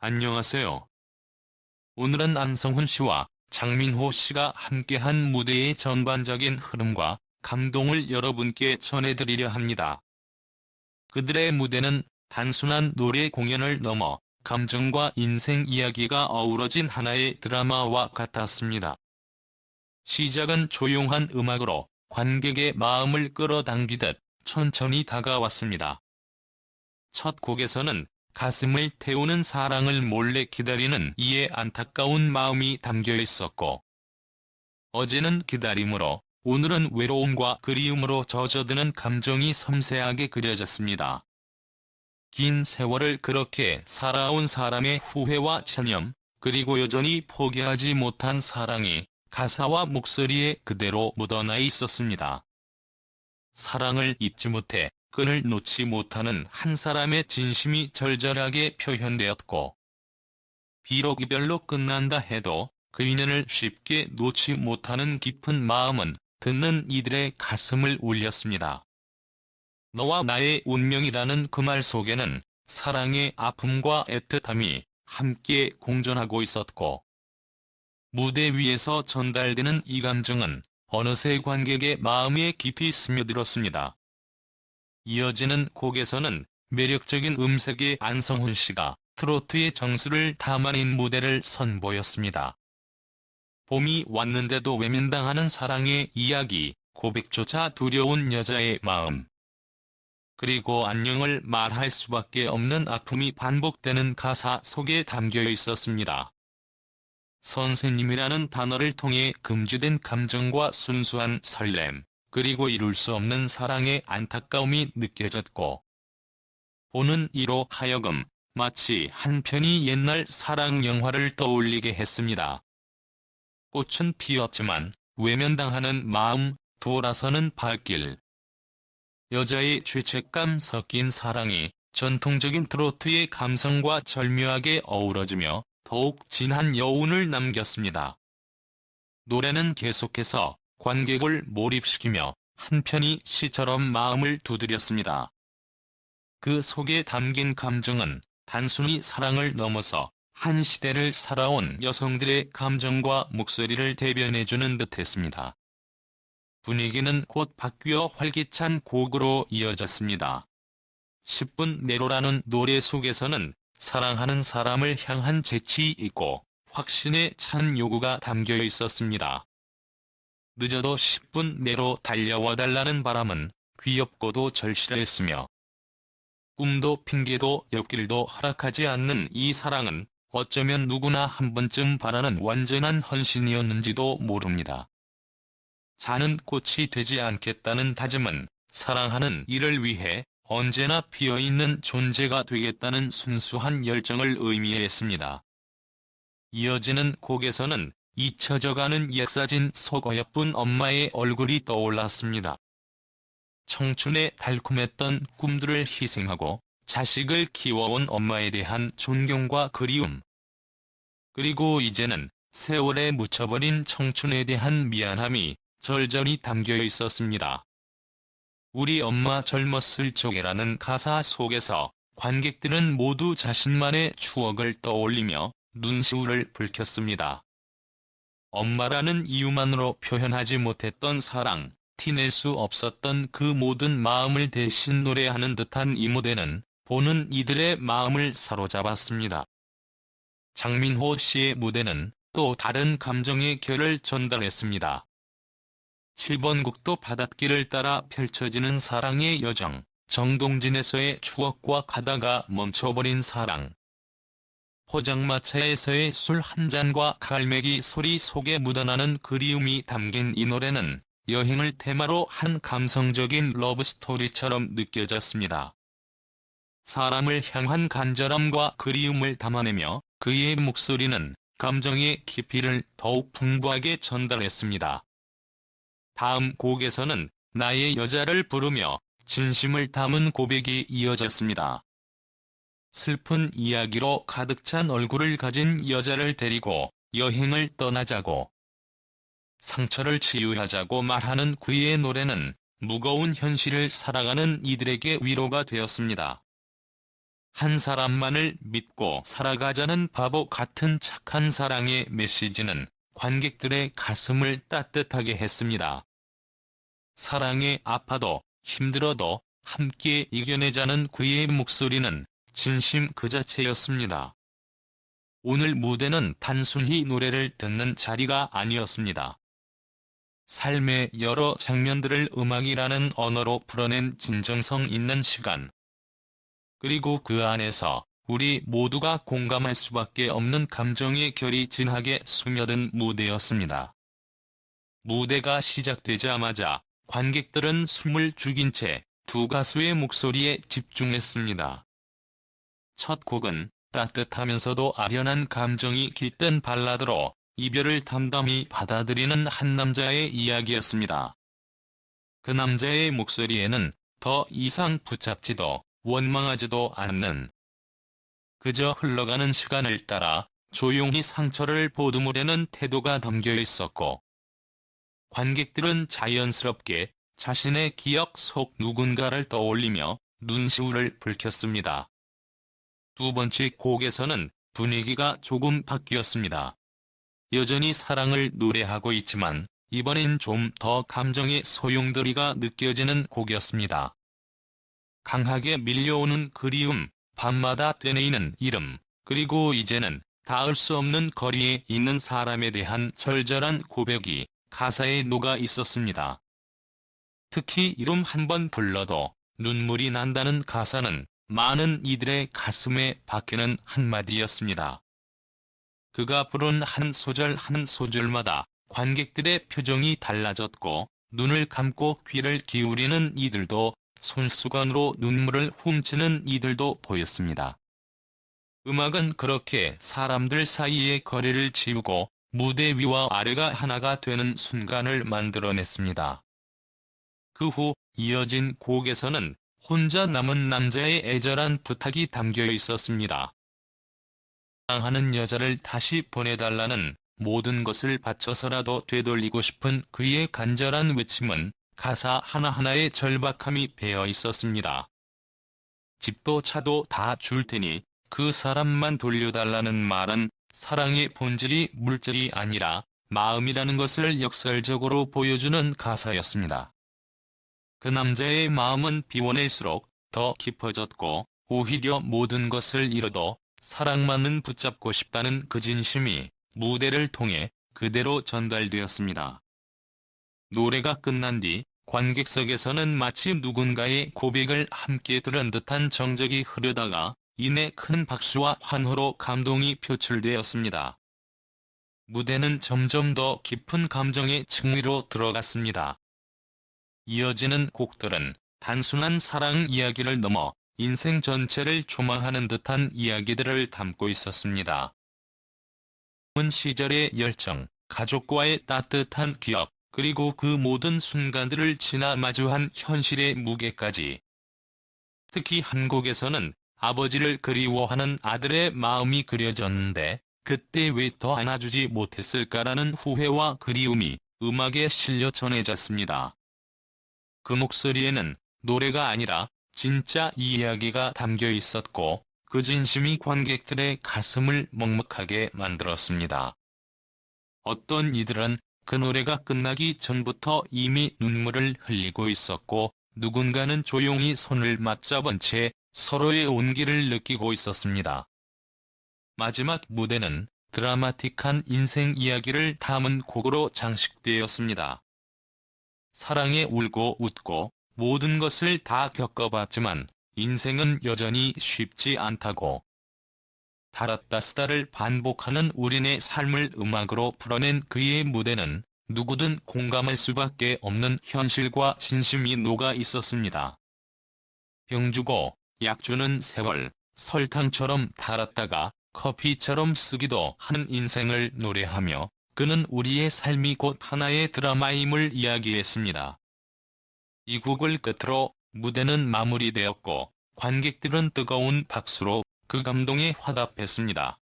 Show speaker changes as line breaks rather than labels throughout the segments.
안녕하세요. 오늘은 안성훈 씨와 장민호 씨가 함께한 무대의 전반적인 흐름과 감동을 여러분께 전해드리려 합니다. 그들의 무대는 단순한 노래 공연을 넘어 감정과 인생 이야기가 어우러진 하나의 드라마와 같았습니다. 시작은 조용한 음악으로 관객의 마음을 끌어당기듯 천천히 다가왔습니다. 첫 곡에서는 가슴을 태우는 사랑을 몰래 기다리는 이의 안타까운 마음이 담겨 있었고, 어제는 기다림으로, 오늘은 외로움과 그리움으로 젖어드는 감정이 섬세하게 그려졌습니다. 긴 세월을 그렇게 살아온 사람의 후회와 체념, 그리고 여전히 포기하지 못한 사랑이 가사와 목소리에 그대로 묻어나 있었습니다. 사랑을 잊지 못해 끈을 놓지 못하는 한 사람의 진심이 절절하게 표현되었고, 비록 이별로 끝난다 해도 그 인연을 쉽게 놓지 못하는 깊은 마음은 듣는 이들의 가슴을 울렸습니다. 너와 나의 운명이라는 그 말 속에는 사랑의 아픔과 애틋함이 함께 공존하고 있었고, 무대 위에서 전달되는 이 감정은 어느새 관객의 마음에 깊이 스며들었습니다. 이어지는 곡에서는 매력적인 음색의 안성훈 씨가 트로트의 정수를 담아낸 무대를 선보였습니다. 봄이 왔는데도 외면당하는 사랑의 이야기, 고백조차 두려운 여자의 마음, 그리고 안녕을 말할 수밖에 없는 아픔이 반복되는 가사 속에 담겨 있었습니다. 선생님이라는 단어를 통해 금주된 감정과 순수한 설렘, 그리고 이룰 수 없는 사랑의 안타까움이 느껴졌고, 보는 이로 하여금 마치 한 편의 옛날 사랑 영화를 떠올리게 했습니다. 꽃은 피었지만 외면당하는 마음, 돌아서는 발길. 여자의 죄책감 섞인 사랑이 전통적인 트로트의 감성과 절묘하게 어우러지며 더욱 진한 여운을 남겼습니다. 노래는 계속해서 관객을 몰입시키며 한편의 시처럼 마음을 두드렸습니다. 그 속에 담긴 감정은 단순히 사랑을 넘어서 한 시대를 살아온 여성들의 감정과 목소리를 대변해주는 듯했습니다. 분위기는 곧 바뀌어 활기찬 곡으로 이어졌습니다. 10분 내로라는 노래 속에서는 사랑하는 사람을 향한 재치 있고 확신에 찬 요구가 담겨 있었습니다. 늦어도 10분 내로 달려와달라는 바람은 귀엽고도 절실했으며, 꿈도 핑계도 옆길도 허락하지 않는 이 사랑은 어쩌면 누구나 한 번쯤 바라는 완전한 헌신이었는지도 모릅니다. 자는 꽃이 되지 않겠다는 다짐은 사랑하는 이를 위해 언제나 피어있는 존재가 되겠다는 순수한 열정을 의미했습니다. 이어지는 곡에서는 잊혀져가는 옛사진 속 어여쁜 엄마의 얼굴이 떠올랐습니다. 청춘의 달콤했던 꿈들을 희생하고 자식을 키워온 엄마에 대한 존경과 그리움. 그리고 이제는 세월에 묻혀버린 청춘에 대한 미안함이 절절히 담겨 있었습니다. 우리 엄마 젊었을 적에라는 가사 속에서 관객들은 모두 자신만의 추억을 떠올리며 눈시울을 붉혔습니다. 엄마라는 이유만으로 표현하지 못했던 사랑, 티낼 수 없었던 그 모든 마음을 대신 노래하는 듯한 이 무대는 보는 이들의 마음을 사로잡았습니다. 장민호 씨의 무대는 또 다른 감정의 결을 전달했습니다. 7번 국도 바닷길을 따라 펼쳐지는 사랑의 여정, 정동진에서의 추억과 가다가 멈춰버린 사랑. 포장마차에서의 술 한 잔과 갈매기 소리 속에 묻어나는 그리움이 담긴 이 노래는 여행을 테마로 한 감성적인 러브스토리처럼 느껴졌습니다. 사람을 향한 간절함과 그리움을 담아내며 그의 목소리는 감정의 깊이를 더욱 풍부하게 전달했습니다. 다음 곡에서는 나의 여자를 부르며 진심을 담은 고백이 이어졌습니다. 슬픈 이야기로 가득 찬 얼굴을 가진 여자를 데리고 여행을 떠나자고, 상처를 치유하자고 말하는 그의 노래는 무거운 현실을 살아가는 이들에게 위로가 되었습니다. 한 사람만을 믿고 살아가자는 바보 같은 착한 사랑의 메시지는 관객들의 가슴을 따뜻하게 했습니다. 사랑에 아파도 힘들어도 함께 이겨내자는 그의 목소리는 진심 그 자체였습니다. 오늘 무대는 단순히 노래를 듣는 자리가 아니었습니다. 삶의 여러 장면들을 음악이라는 언어로 풀어낸 진정성 있는 시간. 그리고 그 안에서 우리 모두가 공감할 수밖에 없는 감정의 결이 진하게 스며든 무대였습니다. 무대가 시작되자마자 관객들은 숨을 죽인 채 두 가수의 목소리에 집중했습니다. 첫 곡은 따뜻하면서도 아련한 감정이 깃든 발라드로 이별을 담담히 받아들이는 한 남자의 이야기였습니다. 그 남자의 목소리에는 더 이상 붙잡지도 원망하지도 않는, 그저 흘러가는 시간을 따라 조용히 상처를 보듬으려는 태도가 담겨 있었고, 관객들은 자연스럽게 자신의 기억 속 누군가를 떠올리며 눈시울을 붉혔습니다. 두 번째 곡에서는 분위기가 조금 바뀌었습니다. 여전히 사랑을 노래하고 있지만 이번엔 좀 더 감정의 소용돌이가 느껴지는 곡이었습니다. 강하게 밀려오는 그리움, 밤마다 되뇌이는 이름, 그리고 이제는 닿을 수 없는 거리에 있는 사람에 대한 절절한 고백이 가사에 녹아 있었습니다. 특히 이름 한 번 불러도 눈물이 난다는 가사는 많은 이들의 가슴에 박히는 한마디였습니다. 그가 부른 한 소절 한 소절마다 관객들의 표정이 달라졌고, 눈을 감고 귀를 기울이는 이들도 손수건으로 눈물을 훔치는 이들도 보였습니다. 음악은 그렇게 사람들 사이의 거리를 지우고 무대 위와 아래가 하나가 되는 순간을 만들어냈습니다. 그 후 이어진 곡에서는 혼자 남은 남자의 애절한 부탁이 담겨 있었습니다. 사랑하는 여자를 다시 보내달라는, 모든 것을 바쳐서라도 되돌리고 싶은 그의 간절한 외침은 가사 하나하나에 절박함이 배어 있었습니다. 집도 차도 다 줄 테니 그 사람만 돌려달라는 말은 사랑의 본질이 물질이 아니라 마음이라는 것을 역설적으로 보여주는 가사였습니다. 그 남자의 마음은 비워낼수록 더 깊어졌고, 오히려 모든 것을 잃어도 사랑만은 붙잡고 싶다는 그 진심이 무대를 통해 그대로 전달되었습니다. 노래가 끝난 뒤 관객석에서는 마치 누군가의 고백을 함께 들은 듯한 정적이 흐르다가 이내 큰 박수와 환호로 감동이 표출되었습니다. 무대는 점점 더 깊은 감정의 층위로 들어갔습니다. 이어지는 곡들은 단순한 사랑 이야기를 넘어 인생 전체를 조망하는 듯한 이야기들을 담고 있었습니다. 젊은 시절의 열정, 가족과의 따뜻한 기억, 그리고 그 모든 순간들을 지나 마주한 현실의 무게까지. 특히 한 곡에서는 아버지를 그리워하는 아들의 마음이 그려졌는데 그때 왜 더 안아주지 못했을까라는 후회와 그리움이 음악에 실려 전해졌습니다. 그 목소리에는 노래가 아니라 진짜 이야기가 담겨 있었고, 그 진심이 관객들의 가슴을 먹먹하게 만들었습니다. 어떤 이들은 그 노래가 끝나기 전부터 이미 눈물을 흘리고 있었고, 누군가는 조용히 손을 맞잡은 채 서로의 온기를 느끼고 있었습니다. 마지막 무대는 드라마틱한 인생 이야기를 담은 곡으로 장식되었습니다. 사랑에 울고 웃고 모든 것을 다 겪어봤지만 인생은 여전히 쉽지 않다고. 달았다 쓰다를 반복하는 우리네 삶을 음악으로 풀어낸 그의 무대는 누구든 공감할 수밖에 없는 현실과 진심이 녹아 있었습니다. 병 주고 약 주는 세월, 설탕처럼 달았다가 커피처럼 쓰기도 하는 인생을 노래하며 그는 우리의 삶이 곧 하나의 드라마임을 이야기했습니다. 이 곡을 끝으로 무대는 마무리되었고 관객들은 뜨거운 박수로 그 감동에 화답했습니다.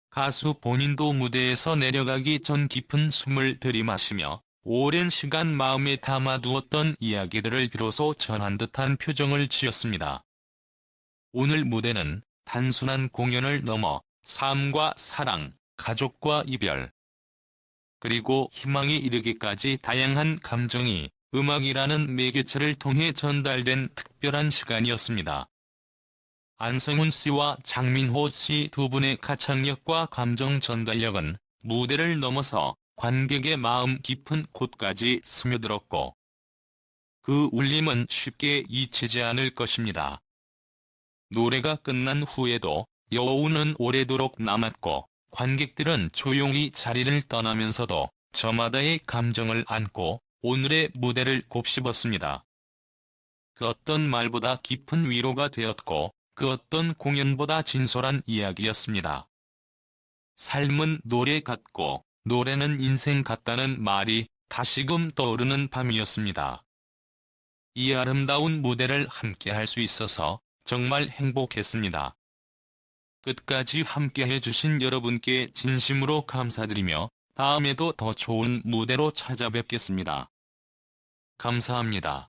가수 본인도 무대에서 내려가기 전 깊은 숨을 들이마시며 오랜 시간 마음에 담아두었던 이야기들을 비로소 전한 듯한 표정을 지었습니다. 오늘 무대는 단순한 공연을 넘어 삶과 사랑, 가족과 이별, 그리고 희망에 이르기까지 다양한 감정이 음악이라는 매개체를 통해 전달된 특별한 시간이었습니다. 안성훈 씨와 장민호 씨 두 분의 가창력과 감정 전달력은 무대를 넘어서 관객의 마음 깊은 곳까지 스며들었고, 그 울림은 쉽게 잊히지 않을 것입니다. 노래가 끝난 후에도 여운은 오래도록 남았고, 관객들은 조용히 자리를 떠나면서도 저마다의 감정을 안고 오늘의 무대를 곱씹었습니다. 그 어떤 말보다 깊은 위로가 되었고, 그 어떤 공연보다 진솔한 이야기였습니다. 삶은 노래 같고, 노래는 인생 같다는 말이 다시금 떠오르는 밤이었습니다. 이 아름다운 무대를 함께 할 수 있어서 정말 행복했습니다. 끝까지 함께 해주신 여러분께 진심으로 감사드리며 다음에도 더 좋은 무대로 찾아뵙겠습니다. 감사합니다.